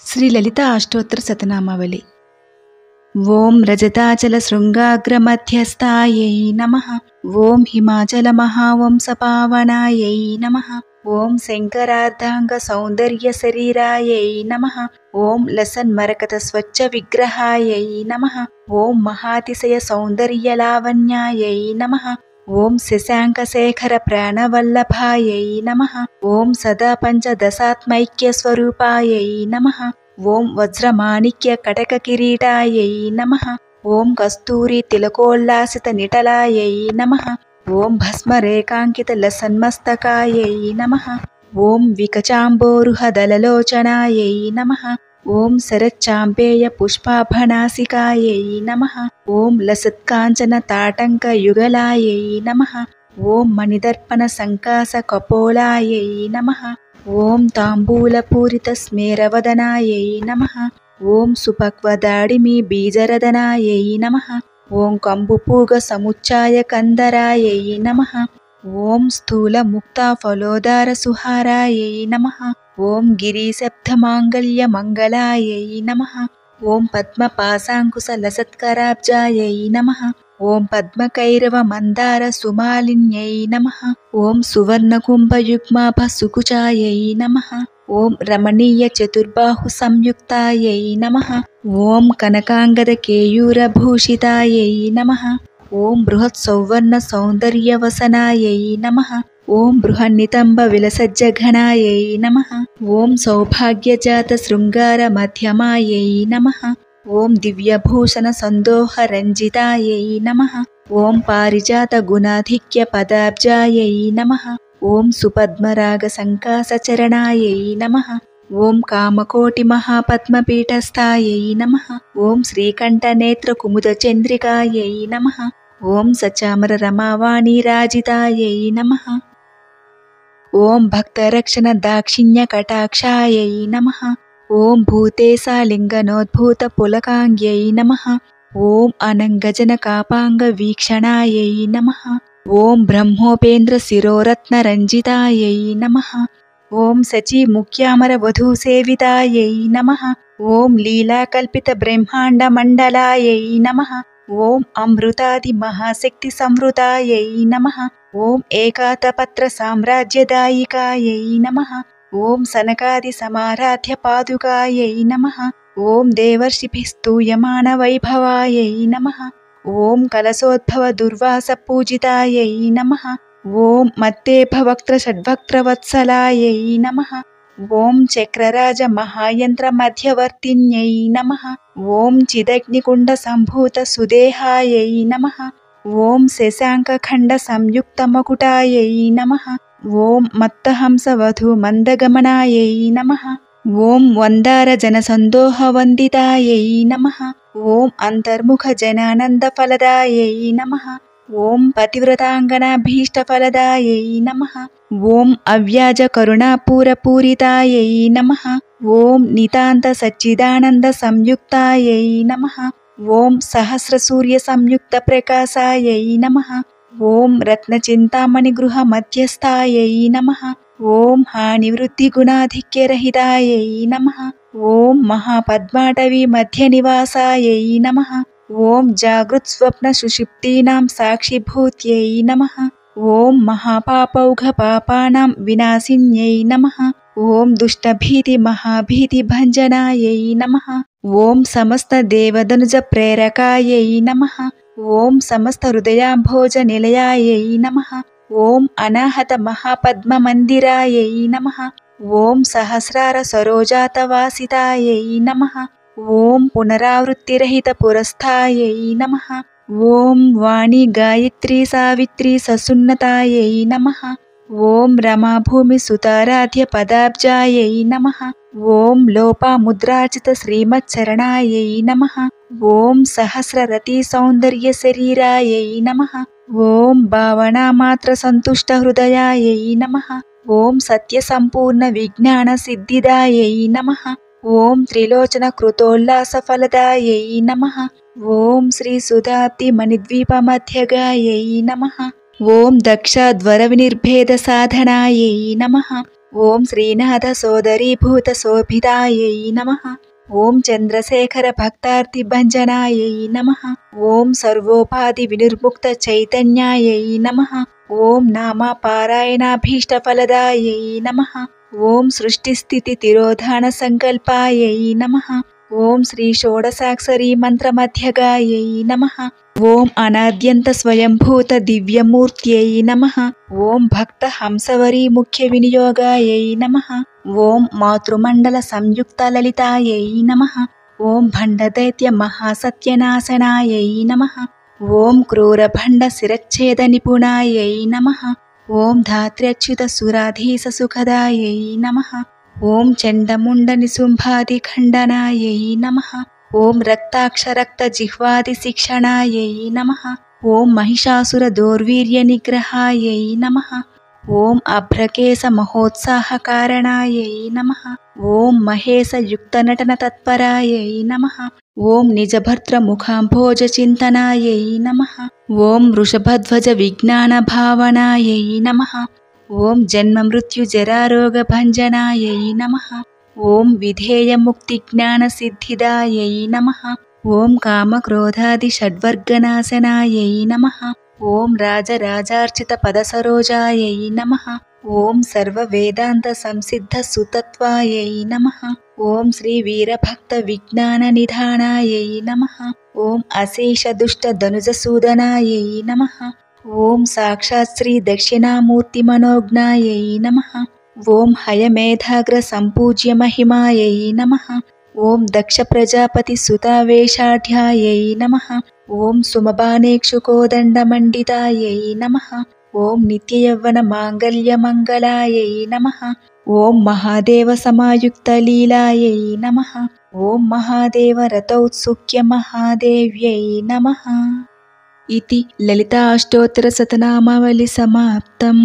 శ్రీ లలిత అష్టోత్తర శతనామావళి. ఓం రజతాచల శృంగాగ్రమధ్యస్థాయై నమః. ఓం హిమాచల మహావంశపావనాయై నమః. ఓం శంకరార్ధాంగ సౌందర్య శరీరాయై నమః. ఓం లసన్మరకత స్వచ్ఛ విగ్రహాయై నమః. ఓం మహాతిశయ సౌందర్య లావణ్యాయై నమః. ఓం శశాంకశేఖర ప్రాణవల్లభాయై నమః. ఓం సదా పంచదశాత్మైక్య స్వరూపాయై నమః. ఓం వజ్రమాణిక్య కటక కిరీటాయై నమః. ఓం కస్తూరి తిలకోల్లాసిత నిటలాయై నమః. ఓం భస్మరేకాంకిత లసన్మస్తకాయై నమః. ఓం వికచాంబోరుహ దళలోచనాయై నమః. ఓం శరచ్చాంపేయ పుష్పాభనాసికాయై నమః. ఓం లసత్కాంచన తాటంక యుగలాయై నమః. ఓం మణిదర్పణ సంకాస కపోలాయై నమః. ఓం తాంబూలపూరిత స్మేరవదనాయై నమః. ఓం సుపక్వదాడిమి బీజరదనాయై నమః. ఓం కంబుపూగ సముచ్చాయ కందరాయై నమః. ఓం స్థూల ముక్త ఫలోదార సుహారాయై నమః. ఓం గిరీశబ్దమాంగళ్య మంగళాయై నమః. ఓం పద్మపాశాంకుశ లసత్కరాబ్జాయై నమః. ఓం పద్మకైరవ మందార సుమాలిన్యై నమః. ఓం సువర్ణకుంభయుగ్మాభ సుకుచాయై నమః. ఓం రమణీయ చతుర్బాహు సంయుక్తాయై నమః. ఓం కనకాంగద కేయూరభూషితాయై నమః. ఓం బృహత్ సౌవర్ణ సౌందర్యవసనాయై నమః. ఓం బృహన్నితంబ విలసజ్జఘనాయై నమః. ఓం సౌభాగ్యజాత శృంగార మధ్యమాయై నమః. ఓం దివ్యభూషణ సందోహ రంజితాయై నమః. ఓం పారిజాత గుణాధిక్య పదాబ్జాయై నమః. ఓం సుపద్మరాగ సంకాస చరణాయై నమః. ఓం కామకోటి మహాపద్మపీఠస్థాయై నమః. ఓం శ్రీకంఠ నేత్ర కుముద చంద్రికాయై నమః. ఓం సచామర రమావాణి రాజితాయై నమః. ఓం భక్తరక్షణ దాక్షిణ్య కటాక్షాయై నమః. ఓం భూతేశాలింగనోద్భూత పులకాంగ్యై నమః. ఓం అనంగజన కాపాంగ వీక్షణాయై నమః. ఓం బ్రహ్మోపేంద్ర శిరోరత్న రంజితాయై నమః. ఓం శచీ ముఖ్యామర వధూ సేవితాయై నమః. ఓం లీలాకల్పిత బ్రహ్మాండ మండలాయై నమః. ఓం అమృతాది మహాశక్తి సంవృతాయై నమః. ఓం ఏకాతపత్ర సామ్రాజ్యదాయికాయై నమః. ఓం సనకాది సమారాధ్య పాదుకాయై నమః. ఓం దేవర్షిభిః స్తూయమాన వైభవాయై నమః. ఓం కలశోద్భవ దుర్వాస పూజితాయై నమః. ఓం మత్తేభవక్త్ర షడ్వక్త్రవత్సలాయై నమః. ఓం చక్రరాజ మహాయంత్ర మధ్యవర్తిన్యై నమః. ఓం చిదగ్నికుండ సంభూత సుదేహాయై నమః. ఓం శశాంకఖండ సంయుక్త మకుటాయై నమః. ఓం మత్తహంస వధూ మందగమనాయై నమః. ఓం వందార జన సందోహ వందితాయై నమః. ఓం అంతర్ముఖ జనానంద ఫలదాయై నమః. ఓం పతివ్రతాంగనాభీష్ట ఫలదాయై నమః. ఓం అవ్యాజ కరుణాపూర పూరితాయై నమః. ఓం నితాంత సచ్చిదానంద సంయుక్తాయై నమః. ఓం సహస్ర సూర్య సంయుక్త ప్రకాశాయై నమః. ఓం రత్నచింతామణి గృహ మధ్యస్థాయై నమః. ఓం హానివృత్తి గుణాధిక్యరహితాయై నమః. ఓం మహాపద్మాటవీ మధ్య నివాసాయై నమః. ఓం జాగృత్ స్వప్న సుషిప్తీనాం సాక్షిభూత్యై నమః. ఓం మహాపాపౌఘ పాపానాం వినాశిన్యై నమః. ఓం దుష్టభీతి మహాభీతి భంజనాయై నమః. ఓం సమస్త దేవదనుజ ప్రేరకాయై నమః. ఓం సమస్త హృదయాంభోజ నిలయాయై నమః. ఓం అనాహత మహాపద్మ మందిరాయై నమః. ఓం సహస్రార సరోజాత వాసితాయై నమః. ఓం పునరావృత్తిరహిత పురస్థాయై నమః. ఓం వాణి గాయత్రీ సావిత్రీ ససున్నతాయై నమః. ఓం రమాభూమి సుతారాధ్య పదాబ్జాయై నమః. ఓం లోపాముద్రాచిత శ్రీమచ్చరణాయై నమః. ఓం సహస్రరతి సౌందర్య శరీరాయై నమః. ఓం భావనామాత్ర సంతుష్ట హృదయాయై నమః. ఓం సత్య సంపూర్ణ విజ్ఞాన సిద్ధిదాయై నమః. ఓం త్రిలోచన కృతోల్లాస ఫలదాయై నమః. ఓం శ్రీ సుధాబ్ది మణిద్వీప మధ్యగాయై నమః. ఓం దక్షాధ్వర వినిర్భేద సాధనాయై నమః. ఓం శ్రీనాథ సోదరీభూతశోభితాయై నమః. ఓం చంద్రశేఖర భక్తార్తి భంజనాయై నమః. ఓం సర్వోపాధి వినిర్ముక్త చైతన్యాయై నమః. ఓం నామపారాయణాభీష్టఫలదాయై నమః. ఓం సృష్టిస్థితి తిరోధాన సంకల్పాయై నమః. ఓం శ్రీ షోడశాక్షరీ మంత్రమధ్యగాయై నమః. ఓం అనాద్యంత స్వయంభూత దివ్యమూర్త్యై నమః. ఓం భక్త హంసవరీ ముఖ్య వినియోగాయై నమః. ఓం మాతృమండల సంయుక్త లలితాయై నమః. ఓం భండదైత్య మహాసత్యనాశనాయై నమః. ఓం క్రూరభండ శిరచ్ఛేద నిపుణాయై నమః. ఓం ధాత్ర్యచ్యుత సురాధీశ సుఖదాయై నమః. ఓం చండముండ నిశుంభాది ఖండనాయై నమః. ఓం రక్తాక్షరక్త జిహ్వాది శిక్షణాయై నమః. ఓం మహిషాసుర దౌర్వీర్య నిగ్రహాయై నమః. ఓం అభ్రకేశ మహోత్సాహ కారణాయై నమః. ఓం మహేశ యుక్త నటన తత్పరాయై నమః. ఓం నిజభర్తృ ముఖాంభోజ చింతనాయై నమః. ఓం వృషభధ్వజ విజ్ఞాన భావనాయై నమః. ఓం జన్మ మృత్యు జరారోగ భంజనాయై నమః. ఓం విధేయ ముక్తి జ్ఞాన సిద్ధిదాయై నమః. ఓం కామక్రోధాది షడ్వర్గనాశనాయై నమః. ఓం రాజరాజార్చిత పదసరోజాయై నమః. ఓం సర్వ వేదాంత సంసిద్ధ సుతత్వాయై నమః. ఓం శ్రీ వీరభక్త విజ్ఞాన నిధానాయై నమః. ఓం అశేష దుష్ట ధనుజ సూదనాయై నమః. ఓం సాక్షాత్ శ్రీ దక్షిణామూర్తి మనోజ్ఞాయై నమః. ఓం హయమేధాగ్ర సంపూజ్య మహిమాయై నమః. ఓం దక్ష ప్రజాపతి సుతావేషాఢ్యాయై నమః. ఓం సుమబానేక్షుకోదండమండితాయై నమః. ఓం నిత్యయవ్వన మాంగళ్య మంగళాయై నమః. ఓం మహాదేవ సమాయుక్త లీలాయై నమః. ఓం మహాదేవ రతౌత్సుక్య మహాదేవ్యై నమః. ఇతి లలితా అష్టోత్తర శతనామావళి సమాప్తం.